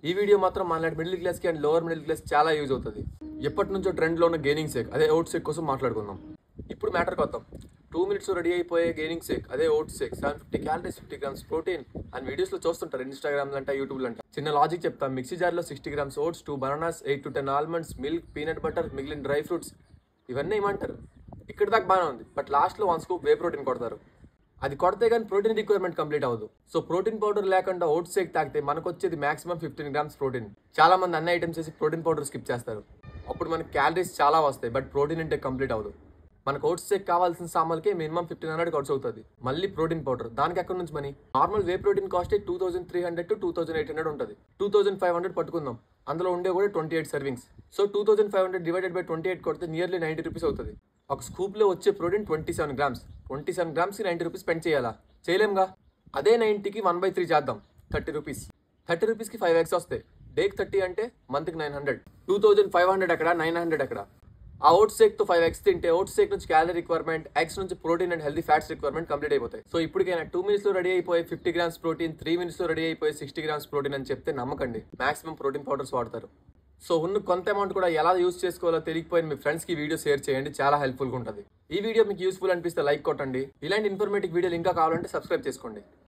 ఈ వీడియో మాత్రం మనలాంటి మిడిల్ క్లాస్కి అండ్ లోవర్ మిడిల్ క్లాస్ చాలా యూజ్ అవుతుంది. ఎప్పటి నుంచో ట్రెండ్లో ఉన్న గెయినింగ్ షేక్ అదే ఓట్స్ షేక్ కోసం మాట్లాడుకుందాం. ఇప్పుడు మ్యాటర్కి వద్దాం. 2 minutes రెడీ అయిపోయే గెయినింగ్ షేక్ అదే oats shake 750 calories 50 grams protein అని వీడియోస్లో చూస్తుంటారు ఇన్స్టాగ్రామ్లో అంట యూట్యూబ్లో అంట. చిన్న లాజిక్ చెప్తాం. మిక్సీ జార్లో 60 grams oats, 2 bananas, 8 to 10 almonds, milk, peanut butter, మిగిలిన డ్రై ఫ్రూట్స్ ఇవన్నీ ఏమంటారు. ఇక్కడ దాకా బాగానే ఉంది. బట్ లాస్ట్లో 1 scoop వే ప్రోటీన్ కొడతారు. అది కొడితే కానీ ప్రోటీన్ రిక్వైర్మెంట్ కంప్లీట్ అవ్వదు. సో ప్రోటీన్ పౌడర్ లేకుండా ఓట్స్ షేక్ తాగితే మనకు వచ్చేది మాక్సిమం 15 grams ప్రోటీన్. చాలా మంది అన్ని ఐటమ్స్ చేసి ప్రోటీన్ పౌడర్ స్కిప్ చేస్తారు. అప్పుడు మనకి క్యాలరీస్ చాలా వస్తాయి, బట్ ప్రోటీన్ ఇంటే కంప్లీట్ అవ్వదు. మనకు ఓట్స్ షేక్ కావాల్సిన సామాన్లకి మినిమం 1500 ఖర్చు అవుతుంది. మళ్ళీ ప్రోటీన్ పౌడర్ దానికి ఎక్కడి నుంచి money? Normal whey protein cost 2300 to 2800 ఉంటుంది. 2500 పట్టుకుందాం. అందులో ఉండే కూడా 28 servings. సో 2500 డివైడెడ్ బై 28 కొడితే నియర్లీ 90 రూపీస్ అవుతుంది. ఒక స్కూప్లో వచ్చే ప్రోటీన్ 27 grams. 27 gramsకి 90 రూపీస్ స్పెండ్ చేయాలా? చేయలేంగా. అదే 90కి 1/3 చేద్దాం. 30 రూపీస్. 30 రూపీస్కి 5 eggs వస్తాయి. డేకి 30 అంటే మంత్కి 900. 2500 ఎక్కడ, 900 ఎక్కడ? ఆ ఓట్స్ షేక్తో 5 eggs తింటే ఓట్స్ షేక్ నుంచి క్యాలరీ రిక్వైర్మెంట్, ఎగ్స్ నుంచి protein and healthy fats requirement complete అయిపోతాయి. సో ఇప్పటికైనా 2 minutesలో రెడీ అయిపోయి 50 grams ప్రోటీన్, 3 minutesలో రెడీ అయిపోయి 60 grams ప్రోటీన్ అని చెప్తే నమ్మకండి. మాక్సిమం ప్రోటీన్ పౌడర్స్ వాడతారు. సో ఉన్న కొంత అమౌంట్ కూడా ఎలా యూస్ చేసుకోవాలో తెలియకపోయిన మీ ఫ్రెండ్స్కి వీడియో షేర్ చేయండి. చాలా హెల్ప్ఫుల్గా ఉంటుంది. ఈ వీడియో మీకు యూస్ఫుల్ అనిపిస్తే లైక్ కొట్టండి. ఇలాంటి ఇన్ఫర్మేటివ్ వీడియోలు ఇంకా కావాలంటే సబ్స్క్రైబ్ చేసుకోండి.